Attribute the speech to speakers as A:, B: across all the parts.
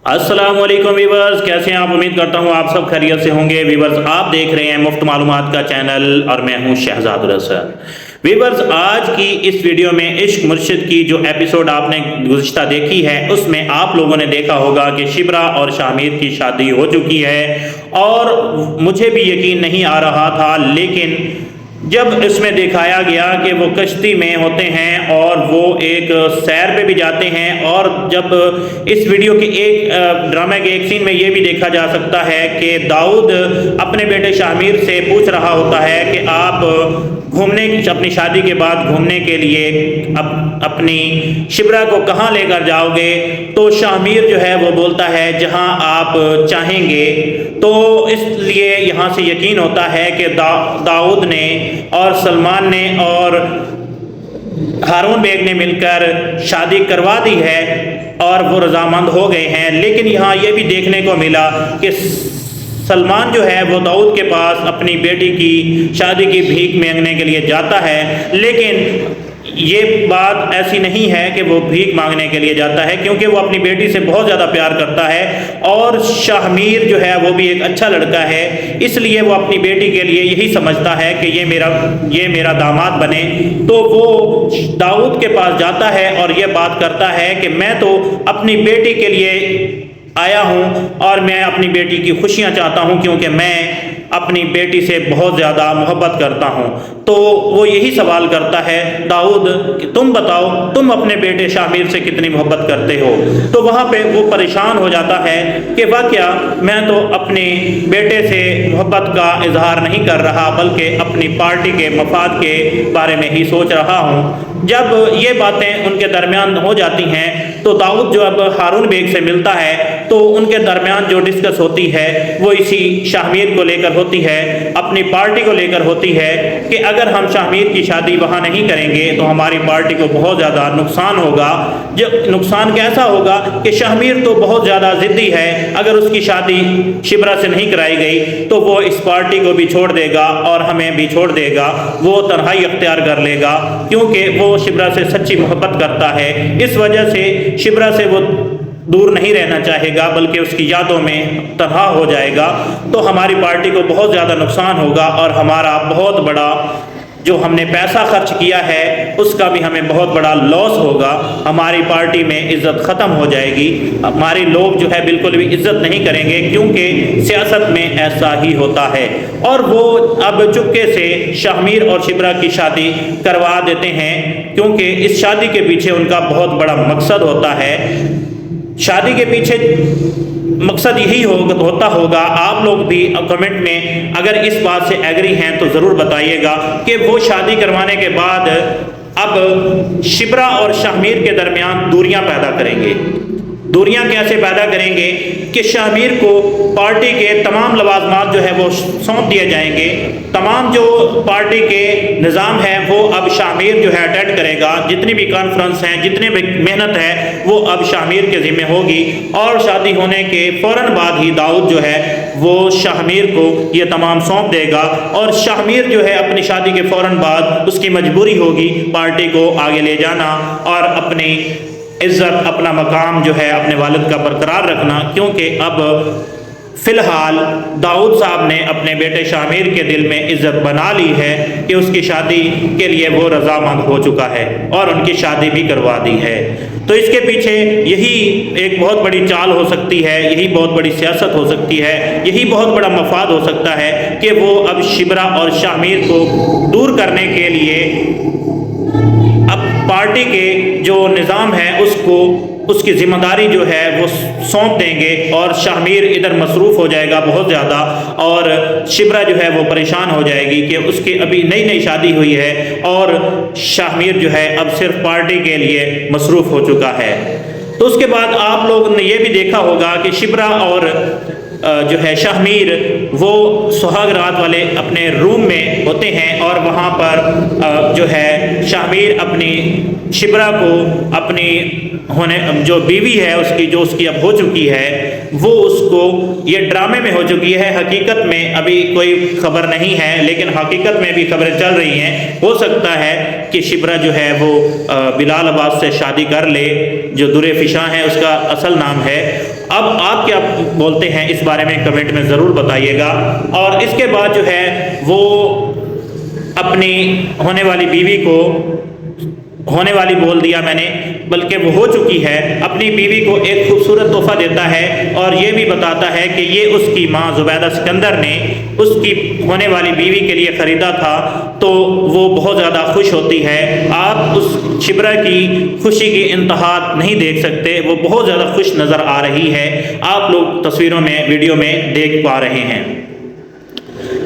A: अस्सलाम वालेकुम वीवर्स, कैसे हैं आप। उम्मीद करता हूं आप सब खैरियत से होंगे। वीवर्स, आप देख रहे हैं मुफ्त मालूमात का चैनल और मैं हूं शहजाद रसन। वीवर्स, आज की इस वीडियो में इश्क मुर्शिद की जो एपिसोड आपने गुज़िश्ता देखी है उसमें आप लोगों ने देखा होगा कि शिब्रा और शामिर की शादी हो चुकी है और मुझे भी यकीन नहीं आ रहा था, लेकिन जब इसमें दिखाया गया कि वो कश्ती में होते हैं और वो एक सैर पे भी जाते हैं, और जब इस वीडियो के एक ड्रामे के एक सीन में ये भी देखा जा सकता है कि दाऊद अपने बेटे शामिर से पूछ रहा होता है कि आप घूमने अपनी शादी के बाद घूमने के लिए अपनी शिब्रा को कहाँ लेकर जाओगे। तो शामिर जो है वो बोलता है जहाँ आप चाहेंगे। तो इसलिए यहाँ से यकीन होता है कि दाऊद ने और सलमान ने और हारून बेग ने मिलकर शादी करवा दी है और वो रजामंद हो गए हैं। लेकिन यहाँ ये भी देखने को मिला कि सलमान जो है वो दाऊद के पास अपनी बेटी की शादी की भीख मांगने के लिए जाता है, लेकिन ये बात ऐसी नहीं है कि वो भीख मांगने के लिए जाता है, क्योंकि वो अपनी बेटी से बहुत ज़्यादा प्यार करता है और शामिर जो है वो भी एक अच्छा लड़का है, इसलिए वो अपनी बेटी के लिए यही समझता है कि ये मेरा दामाद बने। तो वो दाऊद के पास जाता है और ये बात करता है कि मैं तो अपनी बेटी के लिए आया हूँ और मैं अपनी बेटी की खुशियाँ चाहता हूँ, क्योंकि मैं अपनी बेटी से बहुत ज़्यादा मोहब्बत करता हूँ। तो वो यही सवाल करता है दाऊद कि तुम बताओ, तुम अपने बेटे शामिर से कितनी मोहब्बत करते हो। तो वहाँ पे वो परेशान हो जाता है कि वाकया मैं तो अपने बेटे से मोहब्बत का इजहार नहीं कर रहा, बल्कि अपनी पार्टी के मफाद के बारे में ही सोच रहा हूँ। जब ये बातें उनके दरमियान हो जाती हैं तो दाऊद जो अब हारून बेग से मिलता है तो उनके दरमियान जो डिस्कस होती है वो इसी शामिर को लेकर होती है, अपनी पार्टी को लेकर होती है कि अगर हम शामिर की शादी वहाँ नहीं करेंगे तो हमारी पार्टी को बहुत ज़्यादा नुकसान होगा। जो नुकसान कैसा होगा कि शामिर तो बहुत ज़्यादा ज़िद्दी है, अगर उसकी शादी शिब्रा से नहीं कराई गई तो वो इस पार्टी को भी छोड़ देगा और हमें भी छोड़ देगा, वो तन्हाई अख्तियार कर लेगा, क्योंकि वो शिब्रा से सच्ची मोहब्बत करता है। इस वजह से शिब्रा से वो दूर नहीं रहना चाहेगा, बल्कि उसकी यादों में तन्हा हो जाएगा। तो हमारी पार्टी को बहुत ज़्यादा नुकसान होगा और हमारा बहुत बड़ा जो हमने पैसा खर्च किया है उसका भी हमें बहुत बड़ा लॉस होगा। हमारी पार्टी में इज़्ज़त ख़त्म हो जाएगी, हमारे लोग जो है बिल्कुल भी इज़्ज़त नहीं करेंगे, क्योंकि सियासत में ऐसा ही होता है। और वो अब चुपके से शामिर और शिब्रा की शादी करवा देते हैं, क्योंकि इस शादी के पीछे उनका बहुत बड़ा मकसद होता है। शादी के पीछे मकसद यही होता होगा। आप लोग भी कमेंट में अगर इस बात से एग्री हैं तो ज़रूर बताइएगा कि वो शादी करवाने के बाद अब शिब्रा और शामिर के दरमियान दूरियां पैदा करेंगे। दूरियां कैसे पैदा करेंगे कि शामिर को पार्टी के तमाम लवाजमात जो है वो सौंप दिए जाएंगे, तमाम जो पार्टी के निज़ाम है वो अब शामिर जो है अटेंड करेगा, जितनी भी कॉन्फ्रेंस हैं, जितनी भी मेहनत है वो अब शामिर के ज़िम्मे होगी। और शादी होने के फ़ौरन बाद ही दाऊद जो है वो शामिर को ये तमाम सौंप देगा, और शामिर जो है अपनी शादी के फ़ौरन बाद उसकी मजबूरी होगी पार्टी को आगे ले जाना और अपनी इज़्ज़त, अपना मकाम जो है अपने वालिद का बरकरार रखना, क्योंकि अब फ़िलहाल दाऊद साहब ने अपने बेटे शामिर के दिल में इज़्ज़त बना ली है कि उसकी शादी के लिए वो रजामंद हो चुका है और उनकी शादी भी करवा दी है। तो इसके पीछे यही एक बहुत बड़ी चाल हो सकती है, यही बहुत बड़ी सियासत हो सकती है, यही बहुत बड़ा मफाद हो सकता है कि वो अब शिब्रा और शामिर को दूर करने के लिए अब पार्टी के जो निज़ाम है उसको उसकी ज़िम्मेदारी जो है वो सौंप देंगे, और शामिर इधर मसरूफ़ हो जाएगा बहुत ज़्यादा, और शिब्रा जो है वो परेशान हो जाएगी कि उसकी अभी नई नई शादी हुई है और शामिर जो है अब सिर्फ पार्टी के लिए मसरूफ़ हो चुका है। तो उसके बाद आप लोगों ने ये भी देखा होगा कि शिब्रा और जो है शामिर वो सुहाग रात वाले अपने रूम में होते हैं, और वहाँ पर जो है शामिर अपनी शिब्रा को अपनी होने जो बीवी है उसकी, जो उसकी अब हो चुकी है, وہ اس کو یہ ڈرامے میں ہو چکی ہے، حقیقت میں ابھی کوئی خبر نہیں ہے، لیکن حقیقت میں بھی خبریں چل رہی ہیں، ہو سکتا ہے کہ شبرا جو ہے وہ بلال عباس سے شادی کر لے، جو درِ فشاں ہے اس کا اصل نام ہے۔ اب آپ کیا بولتے ہیں اس بارے میں کمنٹ میں ضرور بتائیے گا۔ اور اس کے بعد جو ہے وہ اپنی ہونے والی بیوی کو، ہونے والی بول دیا میں نے، بلکہ وہ ہو چکی ہے، اپنی بیوی کو ایک خوبصورت تحفہ دیتا ہے اور یہ بھی بتاتا ہے کہ یہ اس کی ماں زبیدہ سکندر نے اس کی ہونے والی بیوی کے لیے خریدا تھا، تو وہ بہت زیادہ خوش ہوتی ہے۔ آپ اس شبرا کی خوشی کی انتہا نہیں دیکھ سکتے، وہ بہت زیادہ خوش نظر آ رہی ہے، آپ لوگ تصویروں میں، ویڈیو میں دیکھ پا رہے ہیں۔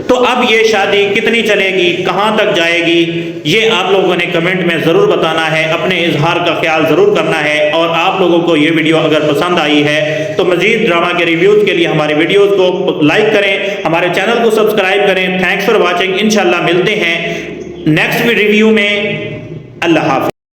A: تو اب یہ شادی کتنی چلے گی، کہاں تک جائے گی، یہ آپ لوگوں نے کمنٹ میں ضرور بتانا ہے، اپنے اظہار کا خیال ضرور کرنا ہے۔ اور آپ لوگوں کو یہ ویڈیو اگر پسند آئی ہے تو مزید ڈرامہ کے ریویوز کے لیے ہمارے ویڈیوز کو لائک کریں، ہمارے چینل کو سبسکرائب کریں۔ تھینکس فار واچنگ، انشاءاللہ ملتے ہیں نیکسٹ ریویو میں۔ اللہ حافظ۔